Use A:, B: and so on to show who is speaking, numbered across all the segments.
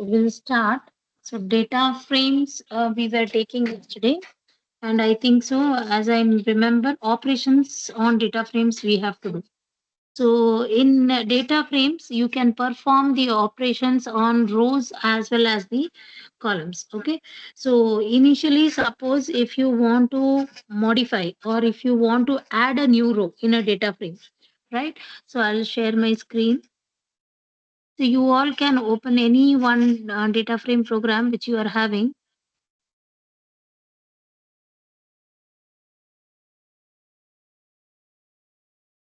A: we'll start. So data frames we were taking yesterday, and I think so. As I remember, operations on data frames we have to do. So in data frames, you can perform the operations on rows as well as the columns. Okay. So initially, suppose if you want to modify or if you want to add a new row in a data frame, right? So I'll share my screen. So you all can open any one data frame program which you are having.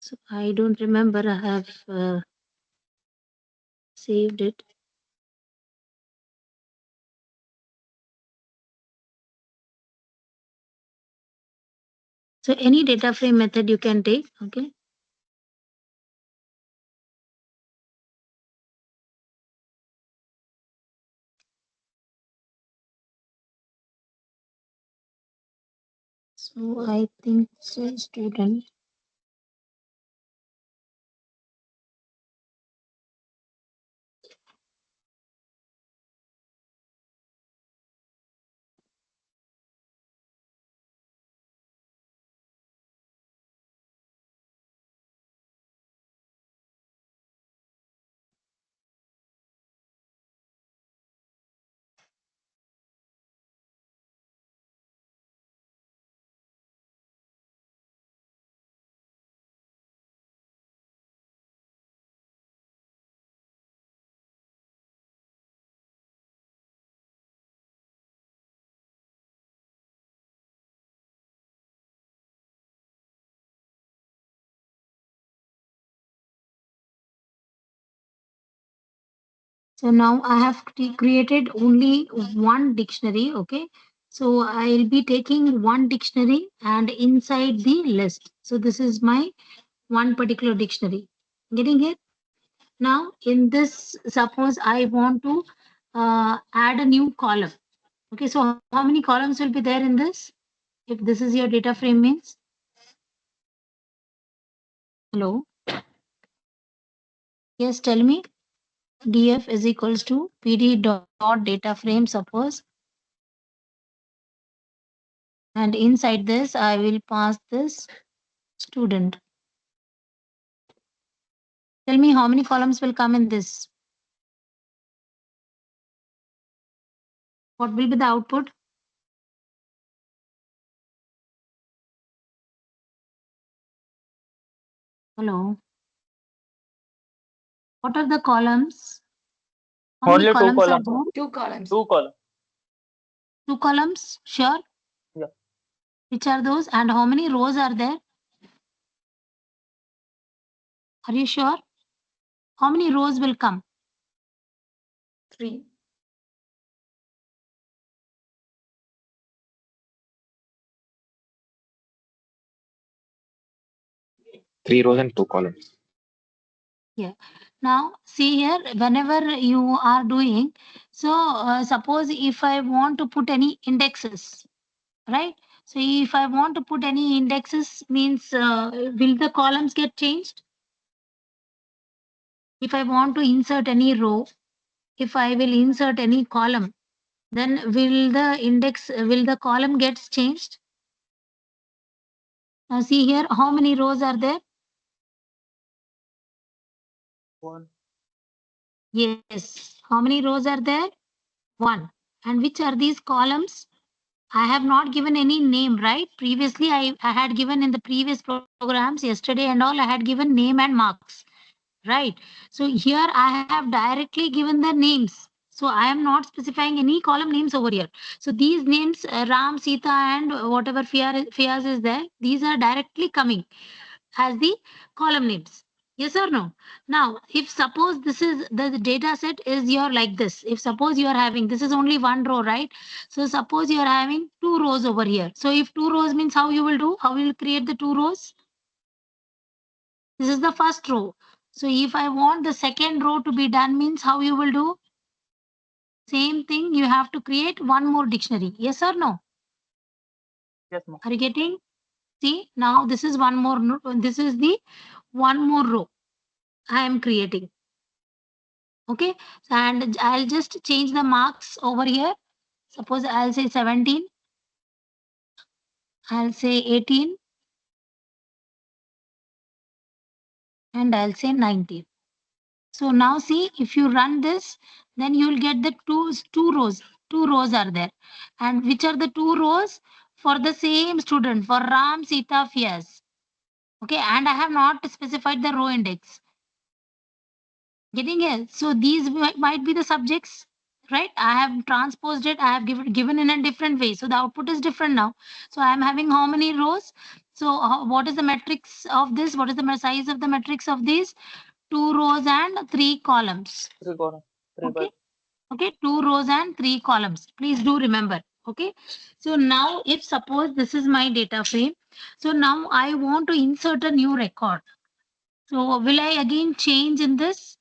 A: So I don't remember I have saved it. So any data frame method you can take. Okay. So I think so student. So now I have created only one dictionary. Okay. So I'll be taking one dictionary and inside the list. So this is my one particular dictionary. Getting it? Now in this, suppose I want to add a new column. Okay. So how many columns will be there in this? If this is your data frame means. Hello. Yes, tell me. df is equals to pd dot data frame suppose, and inside this I will pass this student. Tell me how many columns will come in this. What will be the output? Hello. What are the columns? How many
B: Only two
A: columns are
B: columns.
A: there?
C: Two columns.
B: Two columns.
A: Two columns, sure.
B: Yeah.
A: Which are those? And how many rows are there? Are you sure? How many rows will come?
C: 3.
D: Three rows and two columns.
A: Yeah. Now see here, whenever you are doing, so suppose if I want to put any indexes, right? So if I want to put any indexes means, will the columns get changed? If I want to insert any row, if I will insert any column, then will the column gets changed? Now see here, how many rows are there?
B: One.
A: Yes. How many rows are there? One. And which are these columns? I have not given any name, right? Previously, I had given in the previous programs yesterday and all, I had given name and marks, right? So here I have directly given the names. So I am not specifying any column names over here. So these names, Ram, Sita, and whatever Fiaz is there, these are directly coming as the column names. Yes or no? Now, if suppose this is the data set is your like this. If suppose you are having, this is only one row, right? So suppose you are having two rows over here. So if two rows means how you will do? How you will create the two rows? This is the first row. So if I want the second row to be done means how you will do? Same thing, you have to create one more dictionary. Yes or no?
B: Yes, ma'am.
A: Are you getting? See, now this is one more, this is the one more row I am creating. Okay, and I'll just change the marks over here. Suppose I'll say 17, I'll say 18, and I'll say 19. So now see, if you run this, then you'll get the two rows. Two rows are there. And which are the two rows? For the same student, for Ram, Sita, Fias. Okay, and I have not specified the row index. Getting it? So these might be the subjects, right? I have transposed it. I have given in a different way. So the output is different now. So I am having how many rows? So what is the matrix of this? What is the size of the matrix of these? 2 rows and 3 columns.
B: 3 columns. 3 by
A: Okay. Okay, 2 rows and 3 columns. Please do remember. Okay. So now if suppose this is my data frame. So now I want to insert a new record. So will I again change in this?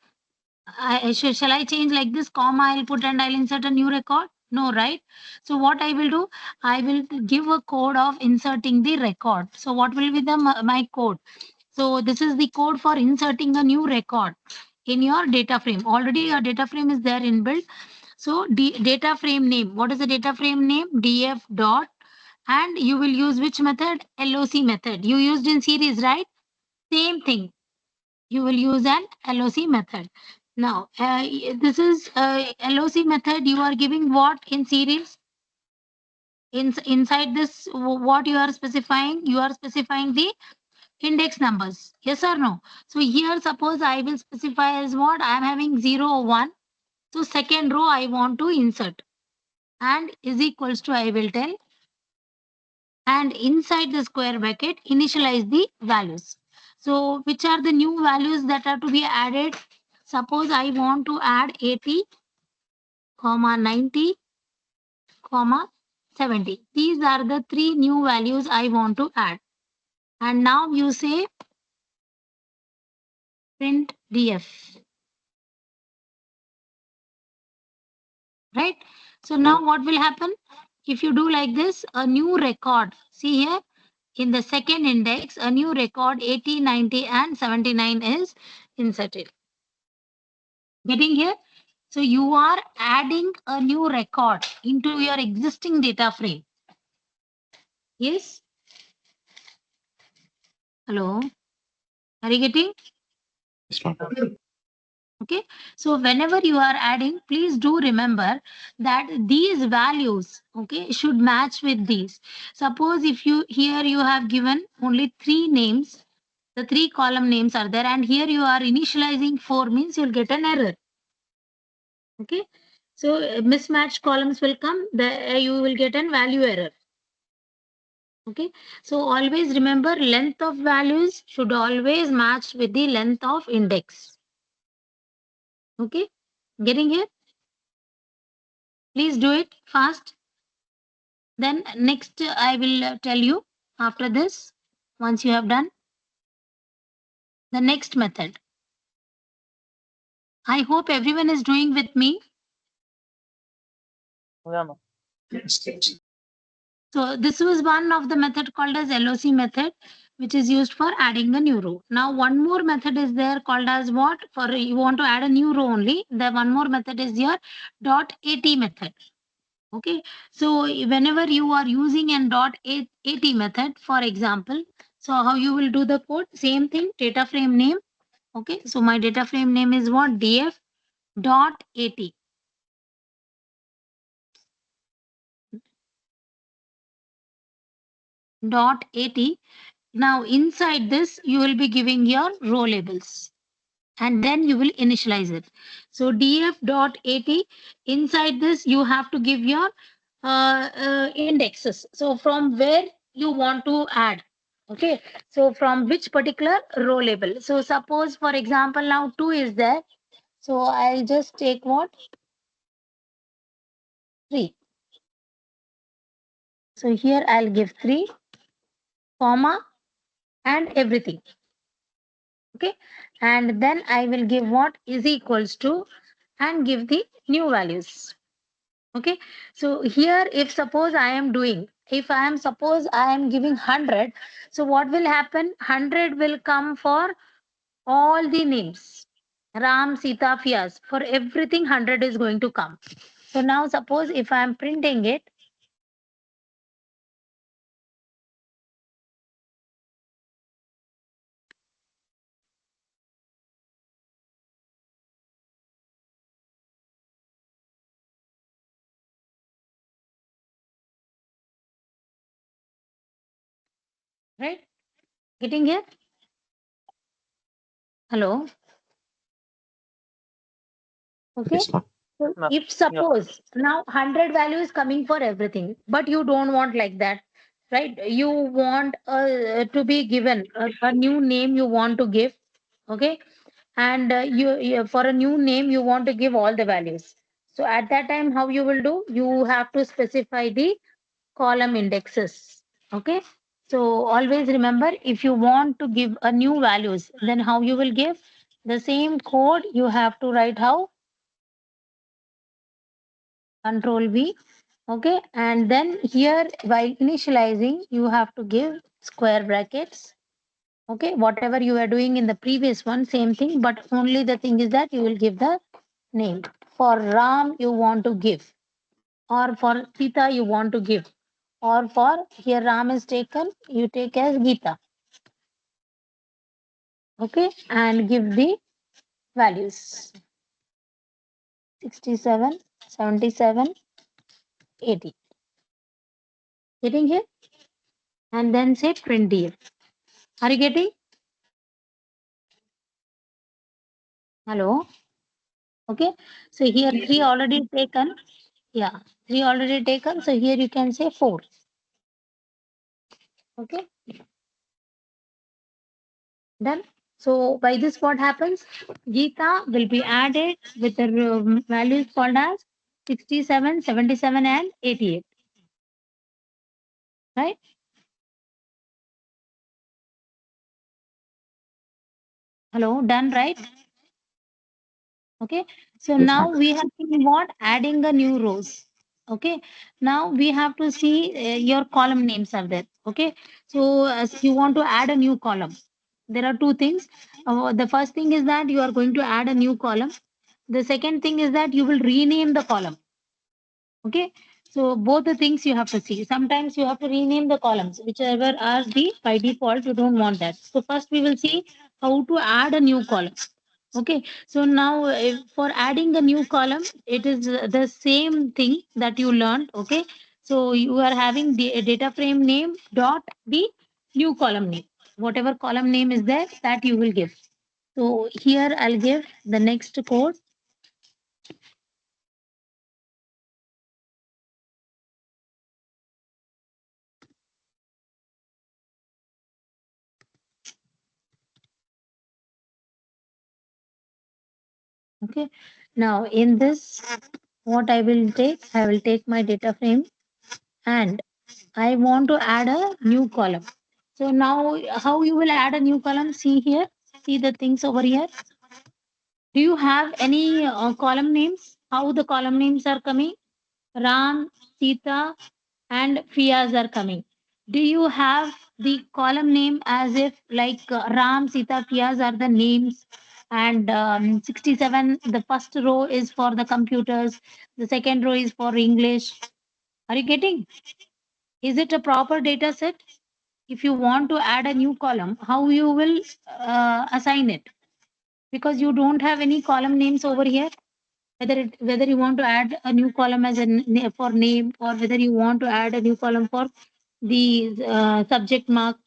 A: Shall I change like this, comma I'll put and I'll insert a new record? No, right? So what I will do, I will give a code of inserting the record. So what will be the my code? So this is the code for inserting a new record in your data frame. Already your data frame is there inbuilt. So data frame name. What is the data frame name? df dot, and you will use which method? LOC method. You used in series, right? Same thing. You will use an LOC method. Now, this is LOC method. You are giving what in series? Inside this, what you are specifying? You are specifying the index numbers. Yes or no? So here, suppose I will specify as what? I am having 0, 1. So second row I want to insert, and is equals to, I will tell, and inside the square bracket initialize the values. So which are the new values that are to be added? Suppose I want to add 80, 90, 70. These are the 3 new values I want to add. And now you say print df, right? So now what will happen? If you do like this, a new record, see here, in the second index, a new record 80, 90, and 79 is inserted. Getting here? So you are adding a new record into your existing data frame. Yes? Hello? Are you getting?
D: Yes, ma'am.
A: Okay. So whenever you are adding, please do remember that these values, okay, should match with these. Suppose if you here you have given only 3 names, the 3 column names are there, and here you are initializing 4, means you'll get an error. Okay. So mismatched columns will come, you will get an value error. Okay. So always remember, length of values should always match with the length of index. Okay. Getting here? Please do it fast. Then next I will tell you after this, once you have done the next method. I hope everyone is doing with me.
B: yeah, ma'am.
A: So this was one of the method called as LOC method, which is used for adding a new row. Now one more method is there called as what? For you want to add a new row only. The one more method is your .at method. Okay. So whenever you are using an .at method, for example, so how you will do the code? Same thing, data frame name. Okay. So my data frame name is what? df .at. .at. Now inside this, you will be giving your row labels, and then you will initialize it. So df.at, inside this, you have to give your indexes. So from where you want to add. Okay. So from which particular row label. So suppose, for example, now 2 is there. So I'll just take what? 3. So here I'll give 3, comma, and everything. Okay. And then I will give what is equals to, and give the new values. Okay. So here, if suppose I am doing, if I am suppose I am giving 100, so what will happen? 100 will come for all the names, Ram, Sita, Fiaz. For everything, 100 is going to come. So now suppose if I am printing it, right? Getting here? Hello? Okay.
D: Yes, ma'am.
A: So
B: Ma'am.
A: if suppose now 100 value is coming for everything, but you don't want like that, right? You want to be given a new name you want to give, okay? And for a new name you want to give all the values. So at that time, how you will do? You have to specify the column indexes, okay? So always remember, if you want to give a new values, then how you will give the same code? You have to write how? Control V. Okay, and then here while initializing, you have to give square brackets. Okay, whatever you are doing in the previous one, same thing, but only the thing is that you will give the name. For Ram, you want to give, or for Sita, you want to give, or for here Ram is taken, you take as Gita. Okay, and give the values 67, 77, 80. Getting here? And then say 20. Are you getting? Hello? Okay. So here 3 already taken. Yeah, 3 already taken. So here you can say 4. Okay. Done. So by this what happens? Gita will be added with the values called as 67, 77 and 88. Right? Hello, done, right? Okay. So
D: Yes,
A: now
D: ma'am.
A: we have to what? Adding a new rows. Okay. Now we have to see your column names are there. Okay. So as you want to add a new column, there are two things. The first thing is that you are going to add a new column. The second thing is that you will rename the column. Okay. So both the things you have to see. Sometimes you have to rename the columns, whichever are the by default, you don't want that. So first we will see how to add a new column. Okay, so now for adding a new column, it is the same thing that you learned. Okay, so you are having the data frame name dot the new column name. Whatever column name is there, that you will give. So here I'll give the next code. Okay, now in this, what I will take my data frame and I want to add a new column. So now how you will add a new column? See here, see the things over here. Do you have any column names? How the column names are coming? Ram, Sita, and Fiaz are coming. Do you have the column name as if like Ram, Sita, Fiaz are the names? And 67, the first row is for the computers, the second row is for English. Are you getting? Is it a proper data set? If you want to add a new column, how you will assign it? Because you don't have any column names over here. Whether you want to add a new column as a for name, or whether you want to add a new column for the subject mark.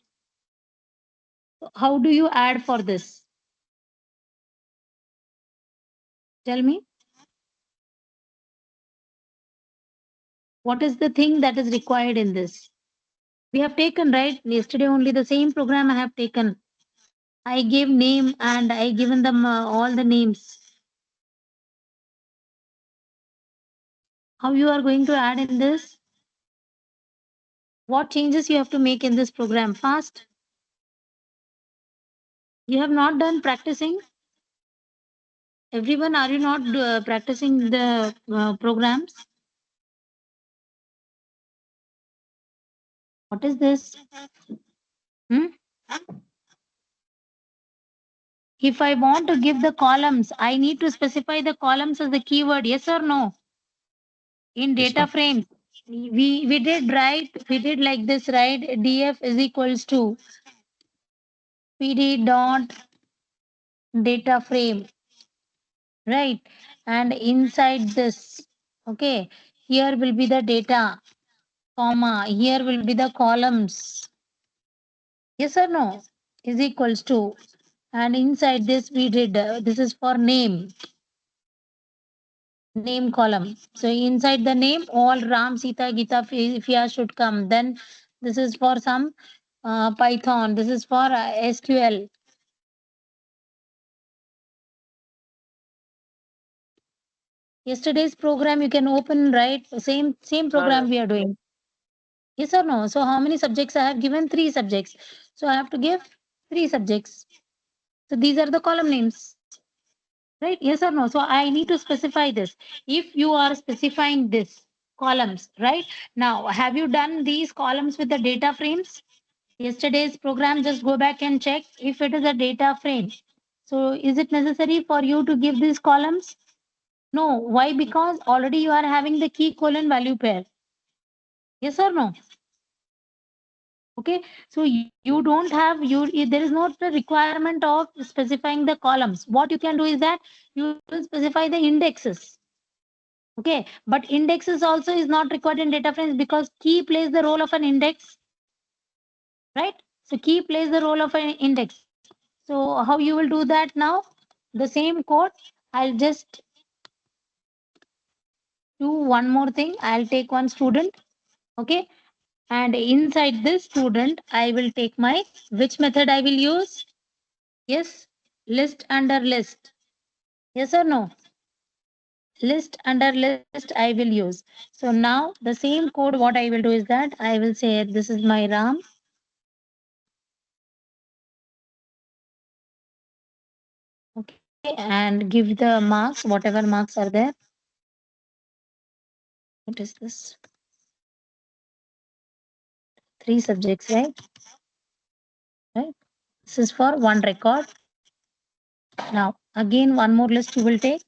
A: How do you add for this? Tell me. What is the thing that is required in this? We have taken, right? Yesterday only the same program I have taken. I gave name and I given them all the names. How you are going to add in this? What changes you have to make in this program? Fast. You have not done practicing. Everyone, are you not practicing the programs? What is this? Hmm? If I want to give the columns, I need to specify the columns as the keyword, yes or no? In
D: Yes,
A: data
D: ma'am.
A: frame, we did right, we did like this, right? DF is equals to PD dot data frame, right? And inside this, okay, here will be the data, comma, here will be the columns. Yes or no? Is equals to, and inside this we did, this is for name column. So inside the name, all Ram, Sita, Gita, Fia should come. Then this is for some Python. This is for SQL. Yesterday's program you can open, right? Same program we are doing. Yes or no? So how many subjects I have given? 3 subjects. So I have to give 3 subjects. So these are the column names. Right? Yes or no? So I need to specify this. If you are specifying this columns, right? Now, have you done these columns with the data frames? Yesterday's program, just go back and check if it is a data frame. So is it necessary for you to give these columns? No. Why? Because already you are having the key colon value pair. Yes or no? Okay. So you don't have, there is not the requirement of specifying the columns. What you can do is that you will specify the indexes. Okay. But indexes also is not required in data frames because key plays the role of an index. Right? So key plays the role of an index. So how you will do that now? The same code, I'll just do one more thing. I'll take one student. Okay. And inside this student, I will take my, which method I will use? Yes. List under list. Yes or no? List under list I will use. So now the same code, what I will do is that I will say this is my Ram. Okay. And give the marks, whatever marks are there. What is this? 3 subjects, right? Right. This is for one record. Now again one more list you will take,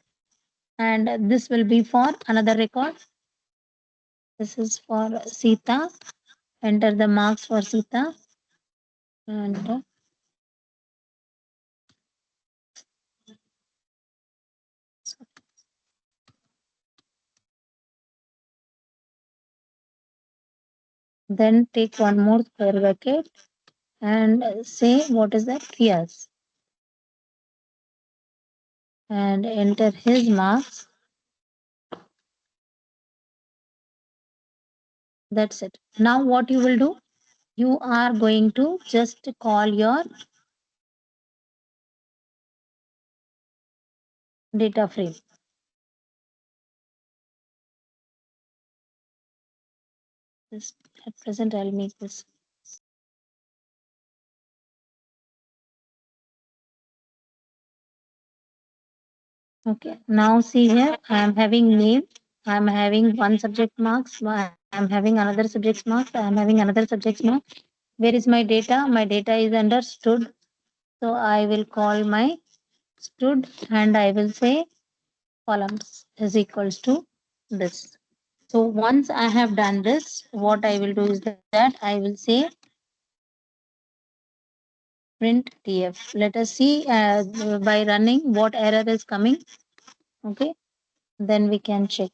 A: and this will be for another record. This is for Sita. Enter the marks for Sita. And then take one more square bracket and say what is that? Yes. And enter his marks. That's it. Now what you will do? You are going to just call your data frame. This, at present I'll make this. Okay, now see here, I am having name, I am having one subject marks, I am having another subject marks, I am having another subject mark. Where is my data? My data is under stud. So I will call my stud and I will say columns is equals to this. So once I have done this, what I will do is that I will say print tf. Let us see by running what error is coming. Okay, then we can check.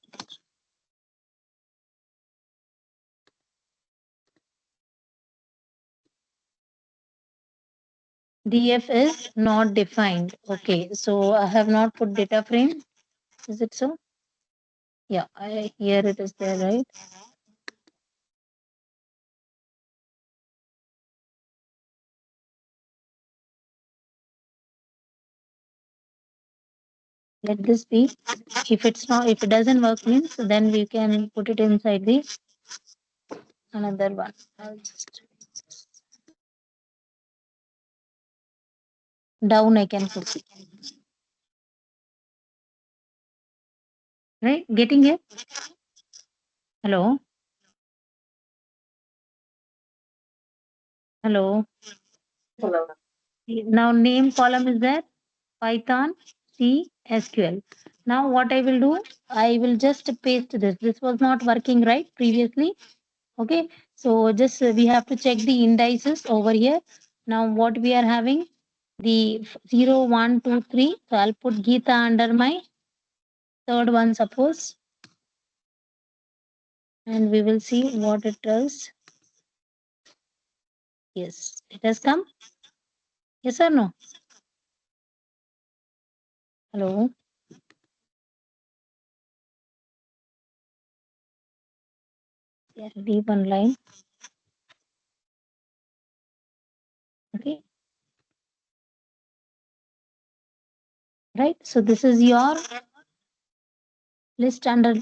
A: DF is not defined. Okay, so I have not put data frame. Is it so? Yeah, here it is there, right? Let this be. If it's not, if it doesn't work means, then we can put it inside the another one. I'll just down I can put it. Right? Getting it? Hello? Hello?
C: Hello.
A: Now name column is there? Python, C, SQL. Now what I will do, I will just paste this. This was not working right previously. Okay, so just we have to check the indices over here. Now what we are having, the 0, 1, 2, 3. So I'll put Geeta under my third one, suppose, and we will see what it does. Yes, it has come. Yes or no? Hello. Yeah, leave one line. Okay. Right. So this is your list under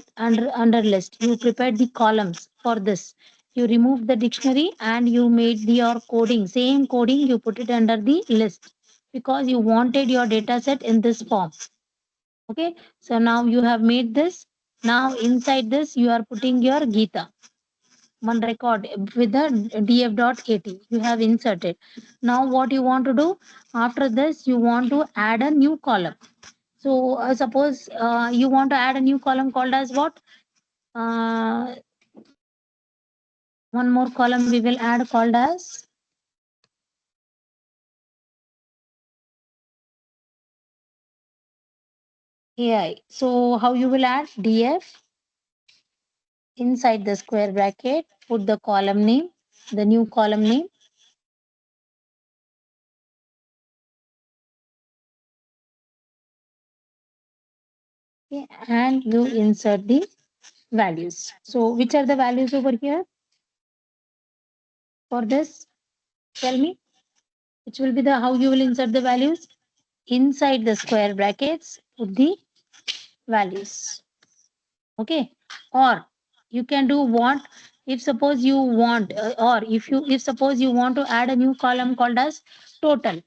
A: list. You prepared the columns for this. You removed the dictionary and you made your coding. Same coding you put it under the list because you wanted your data set in this form. Okay. So now you have made this. Now inside this you are putting your Geeta. One record with the df.at you have inserted. Now what you want to do after this, you want to add a new column. So suppose you want to add a new column called as what, one more column we will add called as AI. So how you will add df inside the square bracket, put the column name, the new column name. Okay, and you insert the values. So which are the values over here for this? Tell me, which will be the, how you will insert the values? Inside the square brackets, put the values. Okay. Or you can do what, if suppose you want, or if suppose you want to add a new column called as total,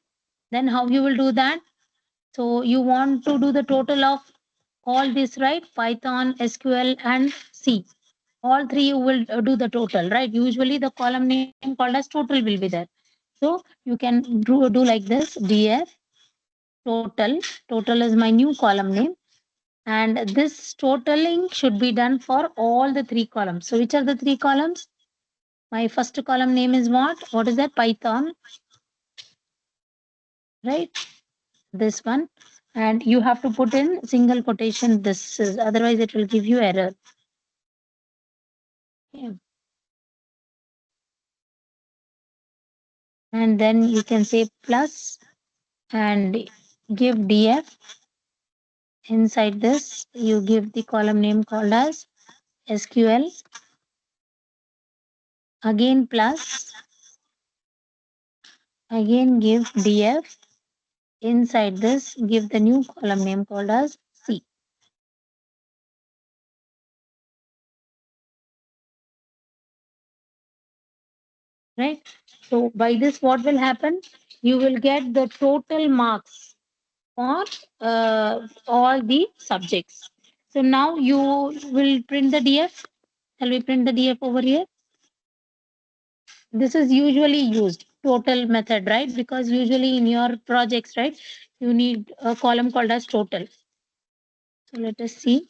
A: then how you will do that? So you want to do the total of all this, right? Python, SQL, and C. All three you will do the total, right? Usually the column name called as total will be there. So you can do like this, df total. Total is my new column name. And this totaling should be done for all the three columns. So which are the three columns? My first column name is what? What is that? Python, right? This one. And you have to put in single quotation. This is, otherwise it will give you error. Okay. And then you can say plus and give df. Inside this, you give the column name called as SQL. Again plus. Again give df. Inside this, give the new column name called as C. Right? So by this, what will happen? You will get the total marks for all the subjects. So now you will print the DF. Shall we print the DF over here? This is usually used total method, right? Because usually in your projects, right, you need a column called as total. So let us see.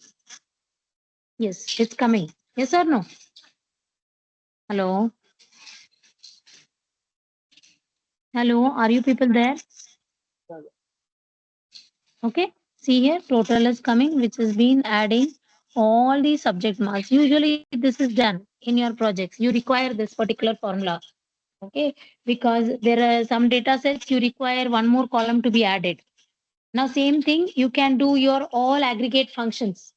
A: Yes, it's coming. Yes or no? Hello? Hello, are you people there? Okay, see here, total is coming, which has been adding all the subject marks. Usually this is done in your projects. You require this particular formula. Okay, because there are some data sets you require one more column to be added. Now, same thing, you can do your all aggregate functions,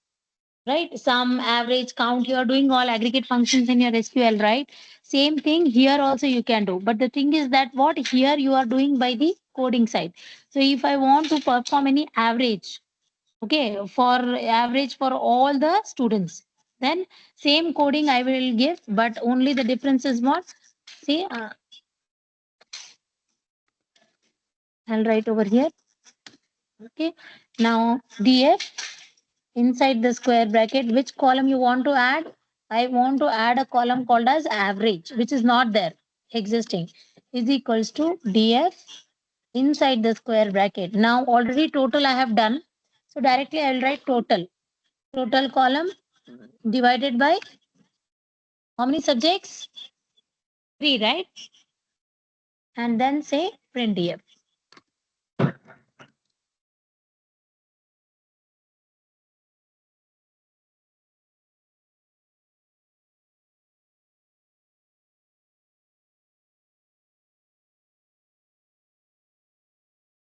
A: right? Some average count, you are doing all aggregate functions in your SQL, right? Same thing here also you can do. But the thing is that what here you are doing by the coding side. So if I want to perform any average, okay, for average for all the students, then same coding I will give, but only the difference is what? See, I'll write over here. Okay, now df inside the square bracket, which column you want to add? I want to add a column called as average, which is not there existing, is equals to df inside the square bracket. Now already total I have done. So directly I will write total. Total column divided by how many subjects? 3, right? And then say printf.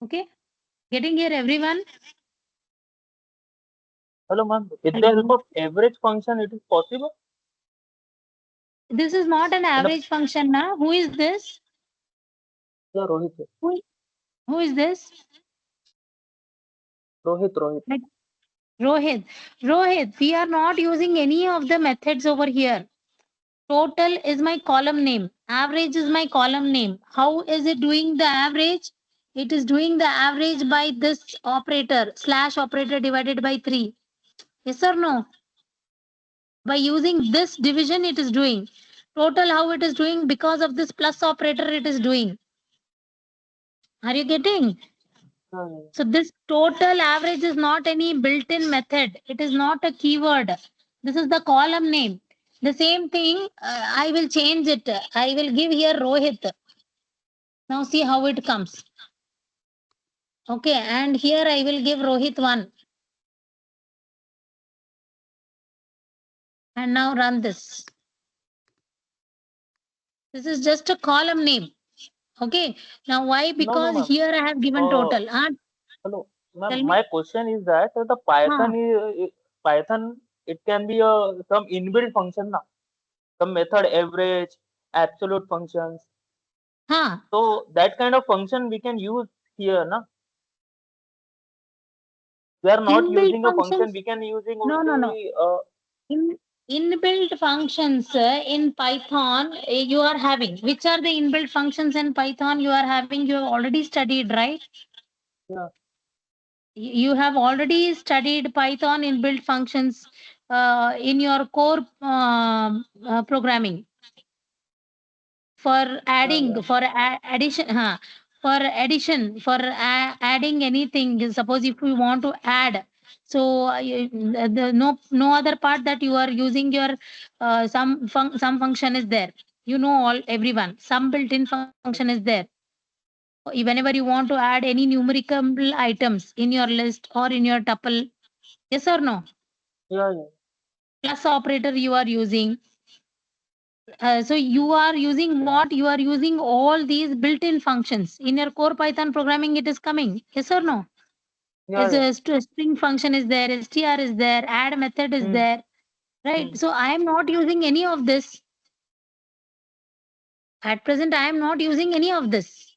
A: Okay, getting here everyone?
B: Hello, ma'am. With the
A: Hello.
B: help of average function, it is possible?
A: This is not an average function now. Who is this?
B: Yeah, Rohit.
A: Who is this?
B: Rohit.
A: Like Rohit. Rohit, we are not using any of the methods over here. Total is my column name. Average is my column name. How is it doing the average? It is doing the average by this operator, slash operator divided by 3. Yes or no? By using this division, it is doing. Total, how it is doing? Because of this plus operator, it is doing. Are you getting? So this total average is not any built-in method. It is not a keyword. This is the column name. The same thing, I will change it. I will give here Rohit. Now see how it comes. Okay, and here I will give Rohit 1. And now run this. This is just a column name. Okay, now why? Because
B: ma'am.
A: here I have given total.
B: Hello,
A: Tell
B: ma'am.
A: me.
B: My question is that the Python Python, it can be some inbuilt function now. Some method average, absolute functions. So that kind of function we can use here, na? We are not
A: Inbuilt
B: using a function.
A: functions.
B: We can using
A: No.
B: only.
A: Inbuilt functions in Python you are having. Which are the inbuilt functions in Python you are having? You have already studied, right?
B: Yeah.
A: You have already studied Python inbuilt functions in your core programming. For adding, for addition, for adding anything. Suppose if we want to add, so no other part that you are using your some function is there. You know all everyone. Some built-in function is there. Whenever you want to add any numerical items in your list or in your tuple, yes or no?
B: Yeah.
A: Plus operator you are using. So you are using what? You are using all these built-in functions. In your core Python programming, it is coming. Yes or no?
B: Yeah.
A: A string function is there, str is there, add method is there, right? So I am not using any of this. At present, I am not using any of this.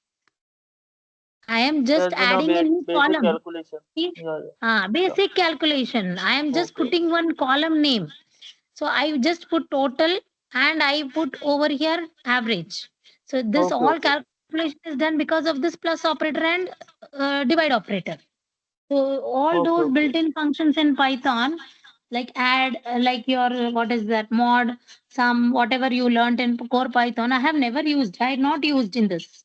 A: I am just adding a new
B: basic
A: column.
B: calculation.
A: Basic calculation. I am just putting one column name. So I just put total and I put over here average. So this all calculation is done because of this plus operator and divide operator. So all those built-in functions in Python, like add, like your what is that mod, sum, whatever you learned in core Python, I have never used. I had not used in this.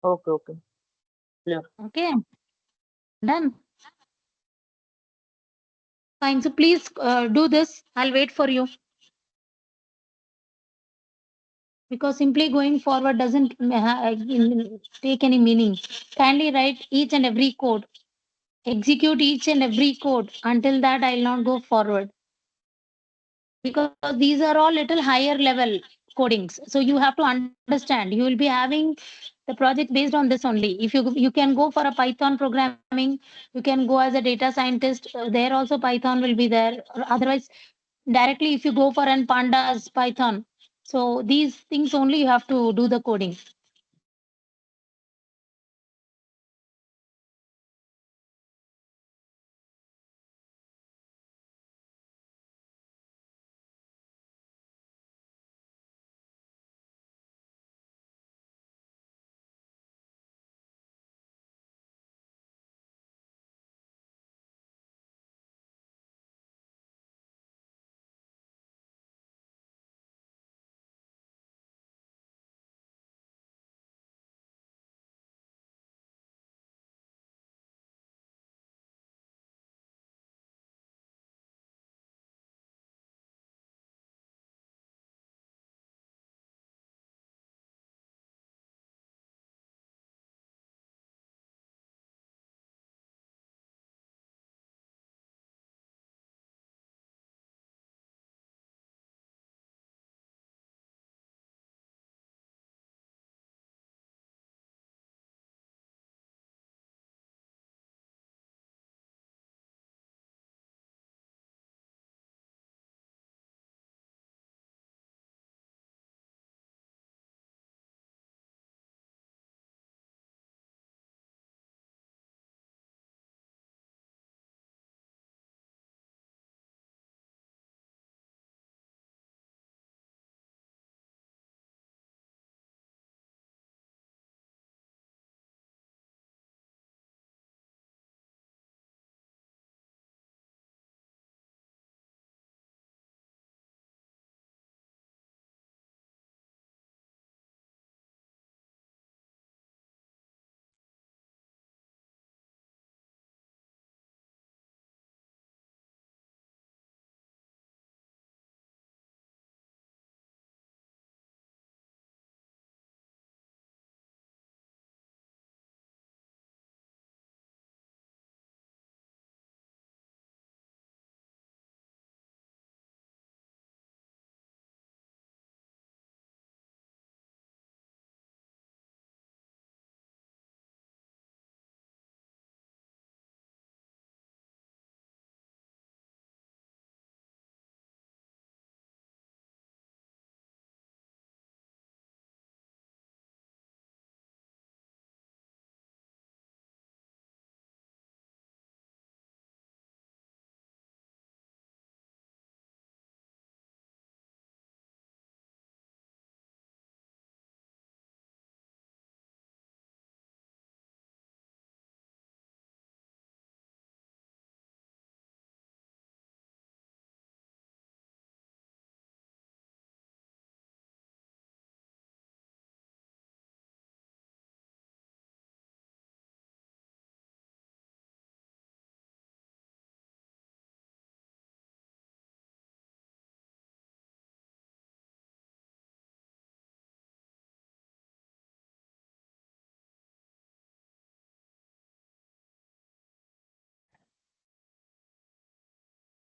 B: Okay. Clear.
A: Okay, done. Fine. So please do this. I'll wait for you. Because simply going forward doesn't take any meaning. Kindly write each and every code. Execute each and every code. Until that, I'll not go forward. Because these are all little higher level codings. So you have to understand. You will be having the project based on this only. If you can go for a Python programming, you can go as a data scientist. There also Python will be there. Otherwise, directly if you go for an Pandas Python. So these things only you have to do the coding.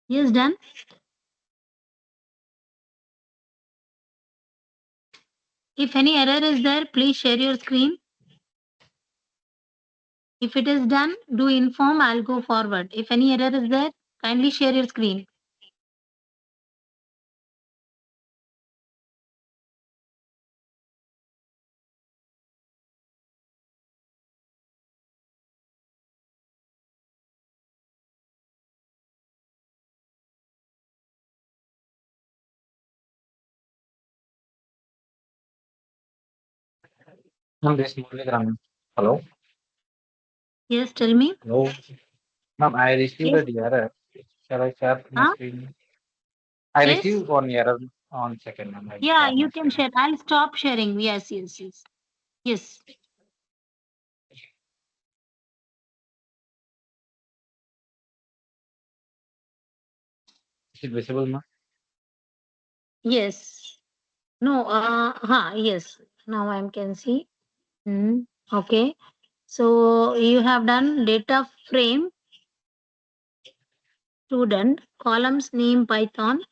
A: Yes, done. If any error is there, please share your screen. If it is done, do inform, I'll go forward. If any error is there, kindly share your screen.
D: Ma'am, this is Muralidharan. Hello?
A: Yes, tell me.
D: Hello? Ma'am, I received
A: Yes.
D: the error. Shall I share my
A: Huh?
D: screen? I
A: Yes.
D: received one error on second, ma'am. I
A: Yeah,
D: share my
A: you can
D: screen.
A: share. I'll stop sharing. Yes. Yes.
D: Is it visible, ma'am?
A: Yes. No, yes. Now I can see. Okay. So you have done data frame student, columns name Python,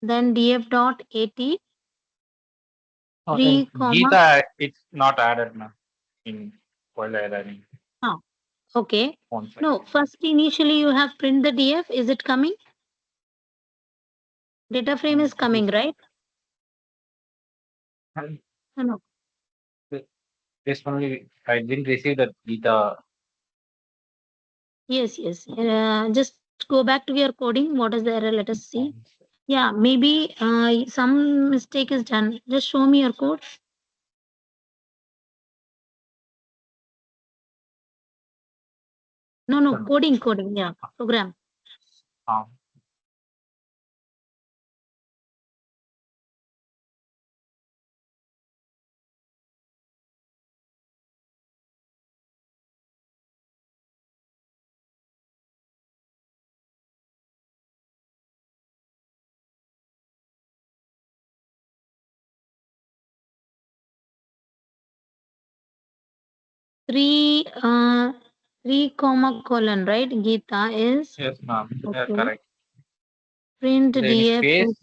A: then df.at,
D: Oh,
A: 3
D: in
A: comma.
D: Gita, it's not added, ma'am. In while I running.
A: Ah, okay.
D: One second.
A: No, first initially you have print the df. Is it coming? Data frame is coming, right? No.
D: This only I didn't receive that Gita.
A: Yes. Just go back to your coding. What is the error? Let us see. Yeah, maybe some mistake is done. Just show me your code. No, coding. Yeah, program.
D: Um,
A: Three, 3 comma colon, right? Gita is
D: yes, ma'am. Yeah,
A: okay.
D: correct.
A: Print
D: Is there any
A: df.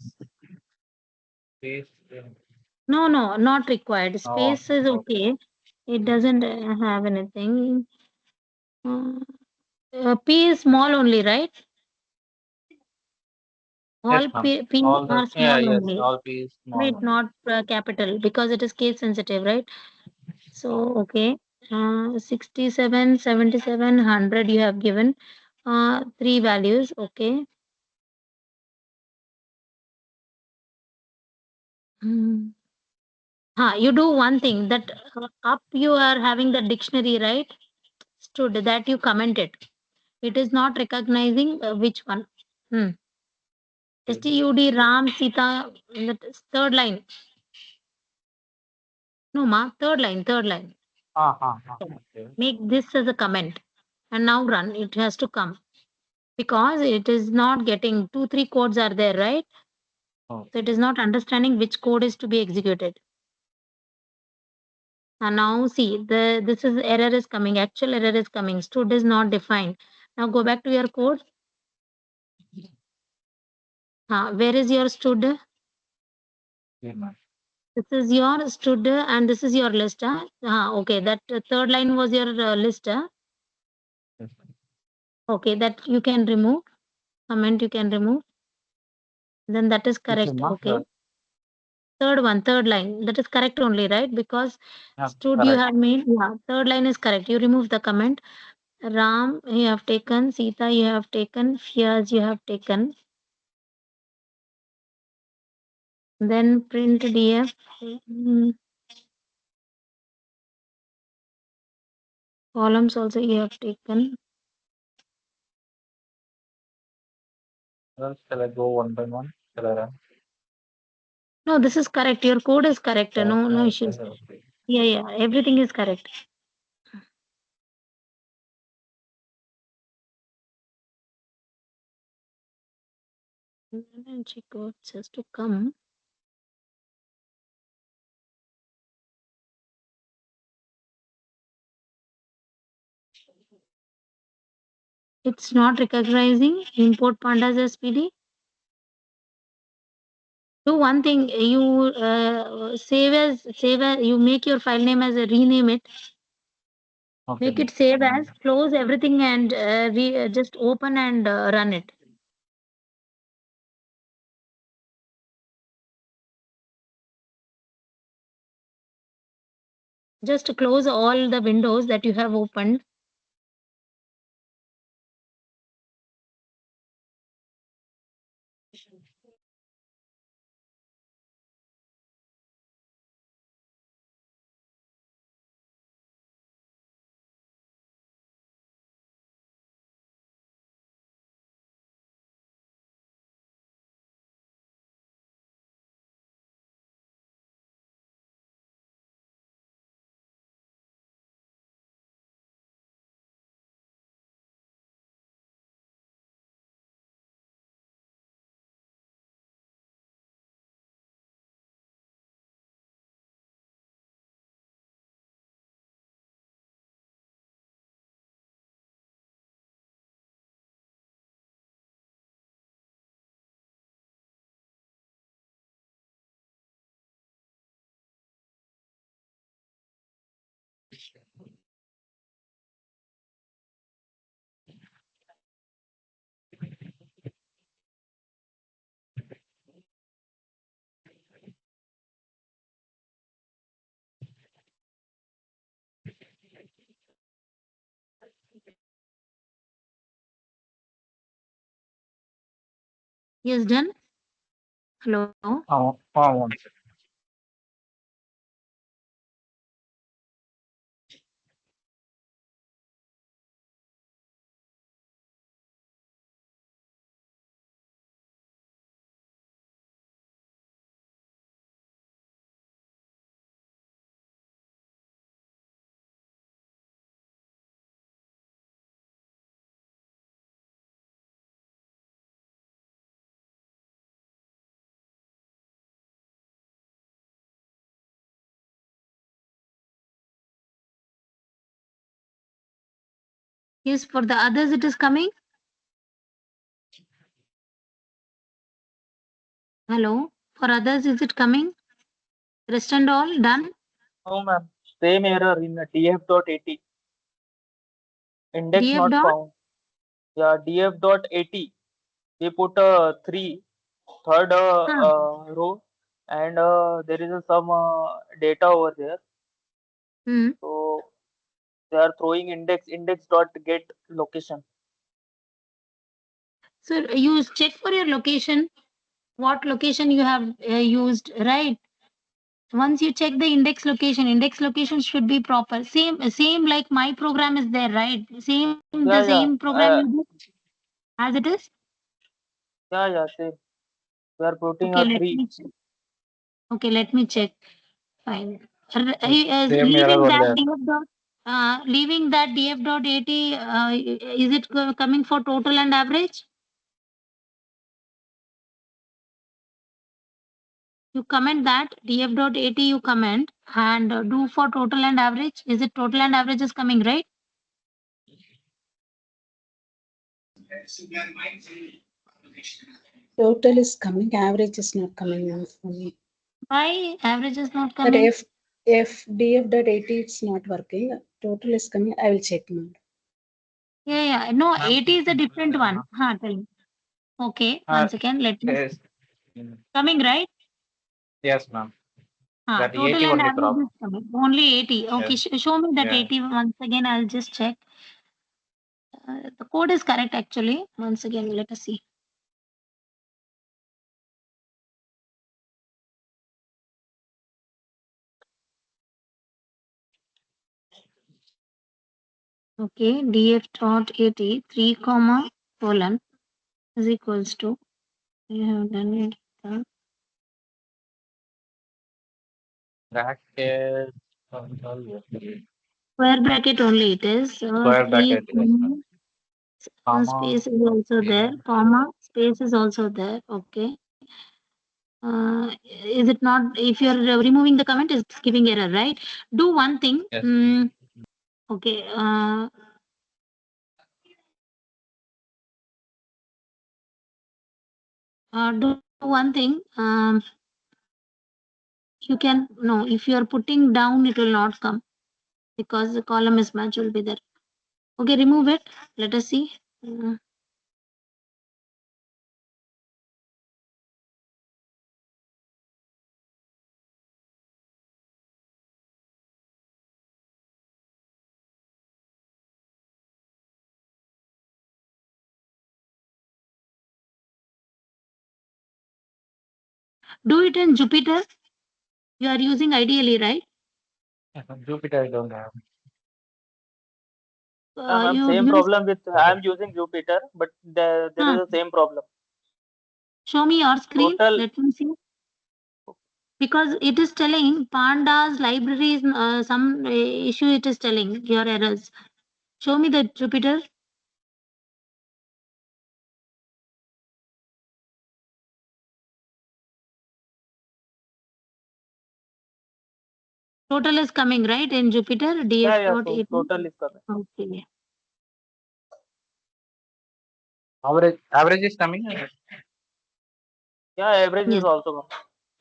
D: Space.
A: No, not required.
D: Oh,
A: Space is okay. It doesn't have anything. P is small only, right?
D: yes,
A: All
D: ma'am.
A: P
D: All the
A: are small
D: yes,
A: only,
D: all P is small
A: right?
D: one.
A: Not capital because it is case sensitive, right? So, okay. 67, 77, 100 you have given. 3 values, okay. You do one thing that up you are having the dictionary, right? Stood that you commented. It is not recognizing which one. STUD Ram Sita, the third line. No, ma, third line.
D: Okay.
A: Make this as a comment and now run. It has to come because it is not getting 2, 3 codes are there, right?
D: Oh.
A: So it is not understanding which code is to be executed. And now see this is error is coming. Actual error is coming. Stud is not defined. Now go back to your code. Where is your stud?
D: Yeah, ma'am.
A: This is your stud and this is your list. Okay, that third line was your list.
D: Yes, ma'am.
A: Okay, that you can remove. Comment you can remove. Then that is
D: Which
A: correct.
D: one, ma'am?
A: Okay. Third line. That is correct only, right? Because
D: Yeah,
A: stud you
D: correct.
A: have made. Yeah, third line is correct. You remove the comment. Ram you have taken. Sita you have taken. Fiaz you have taken. Then print df. Columns also you have taken.
D: Well, shall I go one by one? Shall I run?
A: No, this is correct. Your code is correct. No issues.
D: Okay.
A: Yeah. Everything is correct. Check what has to come. It's not recognizing import pandas SPD. Do one thing, you save as you make your file name as a rename it.
D: Okay.
A: Make it save as, close everything and just open and run it. Just close all the windows that you have opened. Yes, done. Hello.
D: One second.
A: Yes, for the others it is coming. Hello. For others, is it coming? Rest and all done?
B: No, ma'am. Same error in df.at. Index
A: DF
B: not
A: dot?
B: found. Yeah, df.at. We put 3, third row, and there is some data over there. So they are throwing index.get location.
A: So you check for your location, what location you have used, right? Once you check the index location should be proper. Same like my program is there, right? Same, the
B: Yeah, yeah.
A: same program you do as it is?
B: Yeah, same. We are putting
A: Okay,
B: a
A: let
B: 3.
A: me check. Okay, let me check. Fine.
D: Same error
A: Leaving
D: over
A: that
D: there.
A: df dot, leaving that df dot at, is it coming for total and average? You comment that df dot at you comment and do for total and average. Is it total and average is coming, right?
E: Total is coming, average is not coming now for me.
A: Why average is not
E: But
A: coming?
E: if df.at it's not working, total is coming, I will check now.
A: Yeah. No, 80 is a different one. Tell me. Okay, one second. Let me.
D: Yes.
A: Coming, right?
D: Yes, ma'am. That
A: Total
D: 80
A: and
D: only
A: average
D: problem.
A: is coming. Only 80. Okay,
D: Yes.
A: show me that
D: Yeah.
A: 80 once again. I'll just check. The code is correct actually. Once again, let us see. Okay, df dot 80 3 comma colon is equals to, you have done it.
D: That is
A: Square bracket only it is.
D: square
A: 3
D: bracket. Yes, ma'am. Comma.
A: space is also there. Comma space is also there. Okay. Is it not? If you're removing the comment, it's giving error, right? Do one thing.
D: Yes.
A: Okay. Do one thing. You can no. If you are putting down, it will not come because the column mismatch will be there. Okay, remove it. Let us see. Do it in Jupyter. You are using ideally, right?
D: Jupyter I don't have.
B: Same problem with I'm using Jupyter, but there is the same problem.
A: Show me your screen.
B: Total.
A: Let me see. Because it is telling Pandas libraries, some issue it is telling your errors. Show me the Jupyter. Total is coming, right, in Jupyter?
B: So total is coming.
A: Okay.
D: Average is coming?
B: Yeah, average is also coming.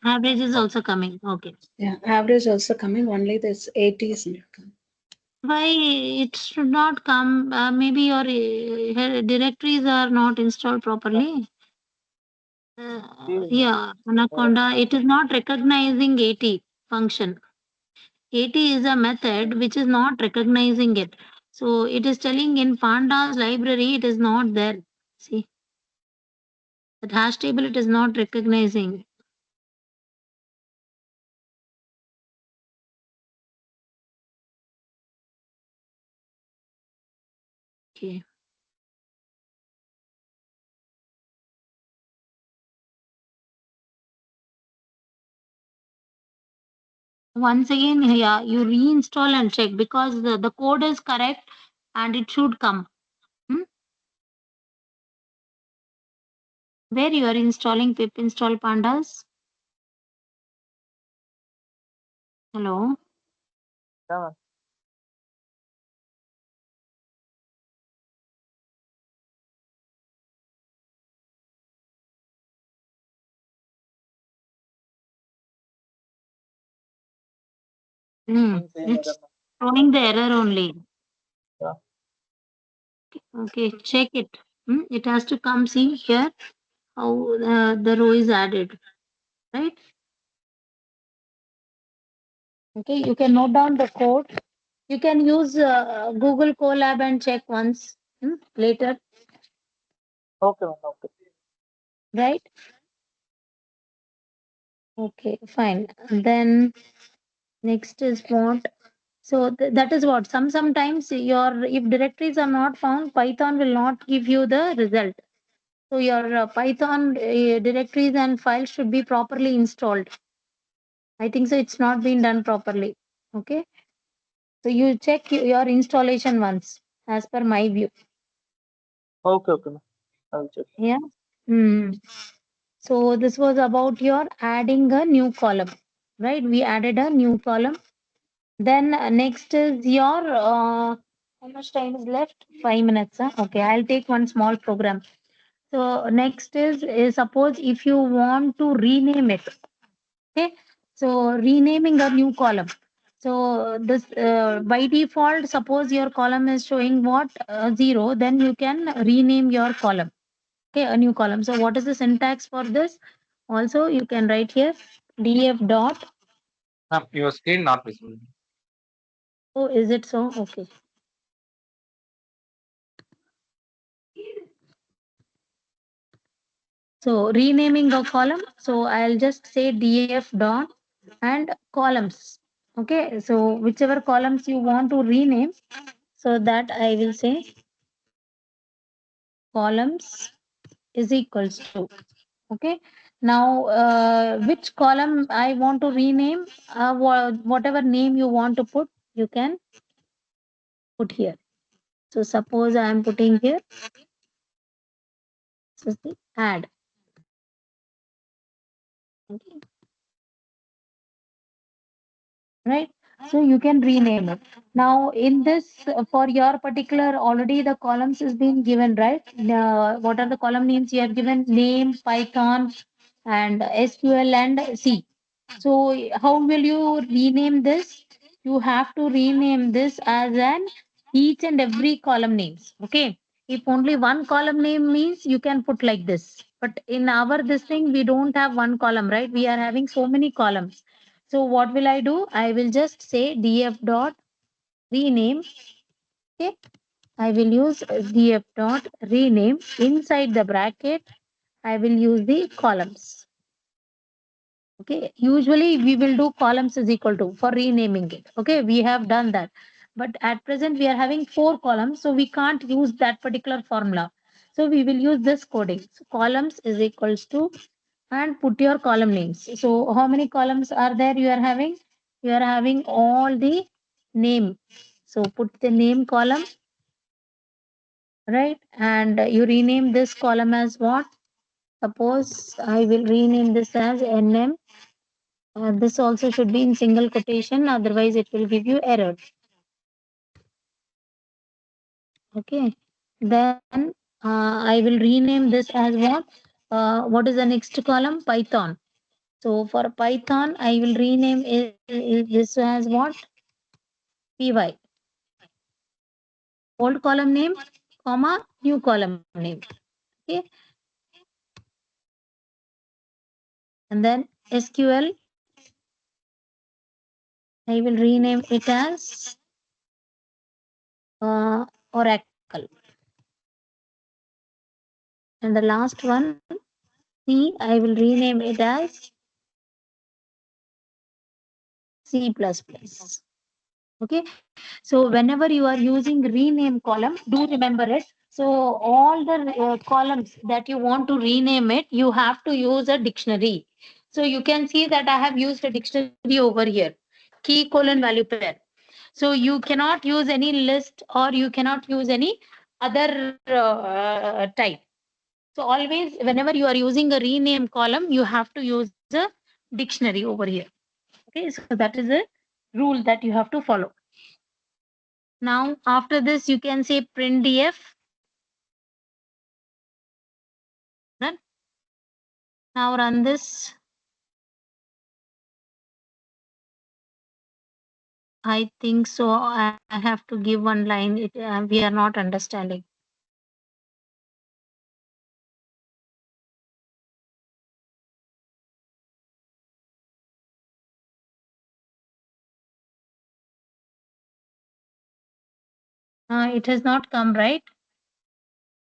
A: Average is also coming. Okay.
E: Yeah, average also coming, only this 80 is not coming.
A: Why it should not come? Maybe your directories are not installed properly. Yeah, Anaconda, it is not recognizing 80 function. 80 is a method which is not recognizing it. So it is telling in Pandas library, it is not there. See, that hash table, it is not recognizing. Okay. Once again, yeah, you reinstall and check because the code is correct and it should come. Where you are installing pip install pandas? Hello.
B: Yeah.
A: It's showing the error only.
B: Yeah.
A: Okay, check it. It has to come see here how the row is added, right? Okay, you can note down the code. You can use Google Colab and check once later.
B: Okay, okay.
A: Right? Okay, fine. Then next is what? So that is what sometimes your if directories are not found, Python will not give you the result. So your Python directories and files should be properly installed. I think so. It's not been done properly. Okay. So you check your installation once, as per my view.
B: Okay, I'll check.
A: Yeah. So this was about your adding a new column, right? We added a new column. Then next is your how much time is left? 5 minutes. Huh? Okay, I'll take one small program. So next is suppose if you want to rename it. Okay, so renaming a new column. So this by default, suppose your column is showing what 0, then you can rename your column. Okay, a new column. So what is the syntax for this? Also, you can write here df dot.
D: Your screen not visible.
A: Oh, is it so? Okay. So renaming the column. So I'll just say df dot and columns. Okay. So whichever columns you want to rename, so that I will say columns is equals to. Okay. Now, which column I want to rename, whatever name you want to put, you can put here. So suppose I am putting here, this is the add. Okay. Right. So you can rename it. Now in this, for your particular, already the columns is being given, right? What are the column names? You have given name, Python, and SQL and C. So how will you rename this? You have to rename this as an each and every column names. Okay. If only one column name means you can put like this. But in our this thing, we don't have one column, right? We are having so many columns. So what will I do? I will just say df dot rename. Okay. I will use df dot rename. Inside the bracket, I will use the columns. Okay, usually we will do columns is equal to for renaming it. Okay, we have done that. But at present we are having 4 columns, so we can't use that particular formula. So we will use this coding. So columns is equals to, and put your column names. So how many columns are there you are having? You are having all the name. So put the name column, right? And you rename this column as what? Suppose I will rename this as NM. This also should be in single quotation, otherwise it will give you error. Okay. Then I will rename this as what? What is the next column? Python. So for Python, I will rename this as what? PY. Old column name, comma, new column name. Okay. And then SQL, I will rename it as Oracle. And the last one, C, I will rename it as C++. Okay, so whenever you are using rename column, do remember it. So all the columns that you want to rename it, you have to use a dictionary. So you can see that I have used a dictionary over here, key colon value pair. So you cannot use any list or you cannot use any other type. So always whenever you are using a rename column, you have to use a dictionary over here. Okay, so that is a rule that you have to follow. Now, after this, you can say print df. Run. Now run this. I think so. I have to give one line. We are not understanding. It has not come, right?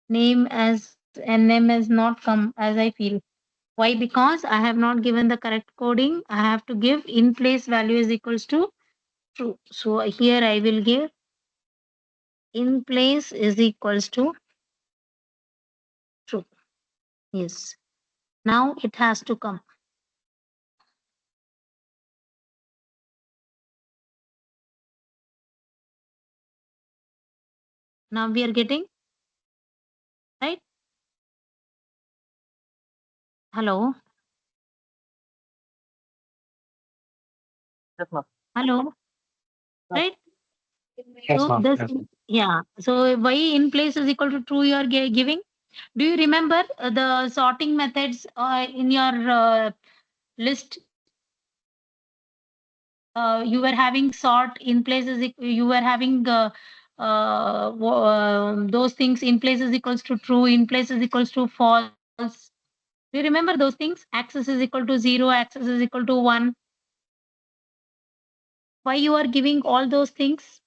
A: Name as NM has not come as I feel. Why? Because I have not given the correct coding. I have to give in place value is equals to true. So here I will give in place is equals to true. Yes. Now it has to come. Now we are getting, right? Hello.
B: Yes, ma'am.
A: Hello. Right?
D: Yes,
A: So
D: ma'am.
A: this,
D: Yes, ma'am.
A: yeah. So y in place is equal to true you are giving. Do you remember the sorting methods in your list? You were having sort in places, you were having those things in places equals to true, in places equals to false. Do you remember those things? Axis is equal to 0, axis is equal to 1. Why you are giving all those things?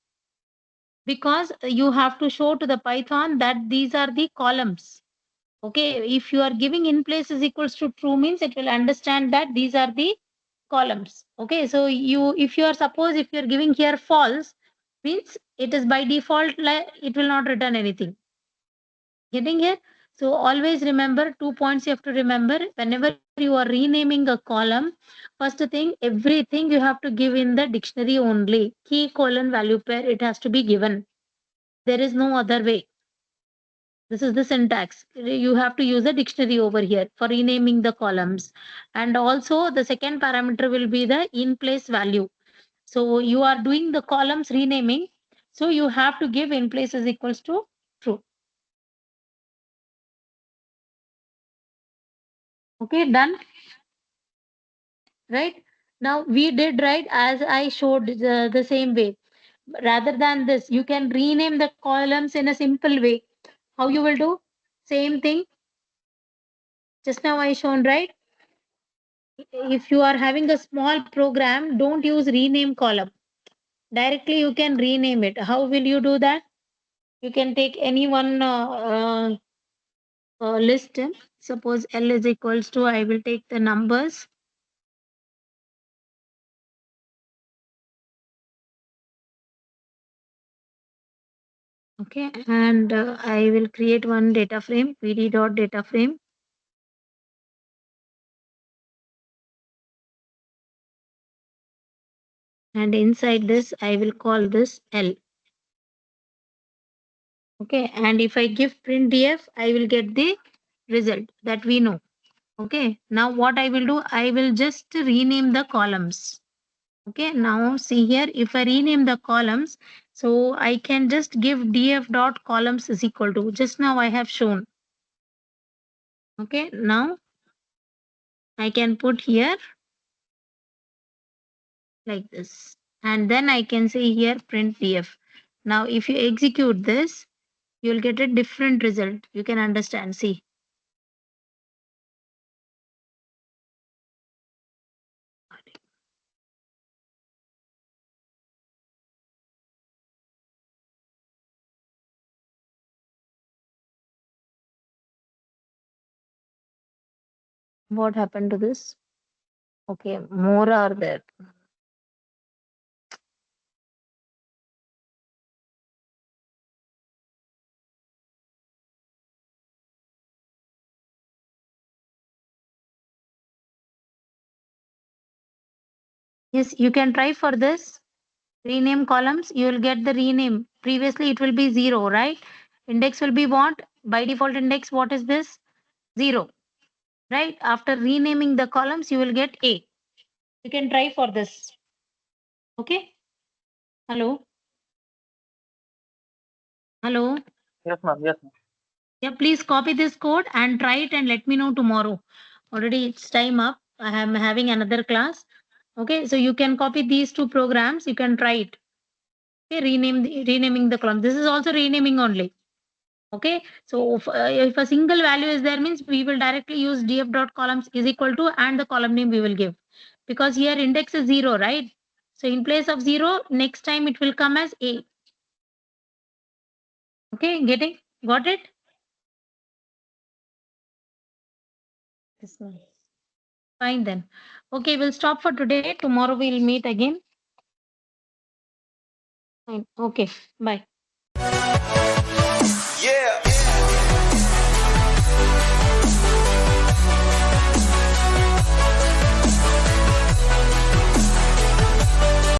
A: Because you have to show to the Python that these are the columns. Okay, if you are giving in place is equals to true means it will understand that these are the columns. Okay, so if you are suppose if you are giving here false means it is by default it will not return anything. Getting here? So always remember 2 points you have to remember whenever you are renaming a column. First thing, everything you have to give in the dictionary only. Key colon value pair, it has to be given. There is no other way. This is the syntax. You have to use a dictionary over here for renaming the columns. And also the second parameter will be the in place value. So you are doing the columns renaming. So you have to give in place is equals to true. Okay, done. Right. Now we did right as I showed the same way. Rather than this, you can rename the columns in a simple way. How you will do? Same thing. Just now I shown, right? If you are having a small program, don't use rename column. Directly you can rename it. How will you do that? You can take any one list. Suppose L is equals to, I will take the numbers. Okay, and I will create one data frame, pd.dataFrame. And inside this, I will call this L. Okay, and if I give printf, I will get the result that we know. Okay, now what I will do, I will just rename the columns. Okay, now see here, if I rename the columns, so I can just give df dot columns is equal to, just now I have shown. Okay, now I can put here like this, and then I can say here print df. Now if you execute this, you'll get a different result. You can understand, see. What happened to this? Okay, more are there. Yes, you can try for this. Rename columns, you will get the rename. Previously, it will be 0, right? Index will be what? By default index, what is this? 0, right? After renaming the columns, you will get A. You can try for this. Okay? Hello? Hello?
B: Yes, ma'am. Yes, ma'am.
A: Yeah, please copy this code and try it and let me know tomorrow. Already it's time up. I am having another class. Okay, so you can copy these two programs. You can try it. Okay, renaming the column. This is also renaming only. Okay, so if a single value is there means we will directly use df dot columns is equal to and the column name we will give, because here index is 0, right? So in place of 0, next time it will come as A. Okay, got it?
C: Yes, ma'am.
A: Fine then. Okay, we'll stop for today. Tomorrow we'll meet again. Fine. Okay, bye.
F: Yeah.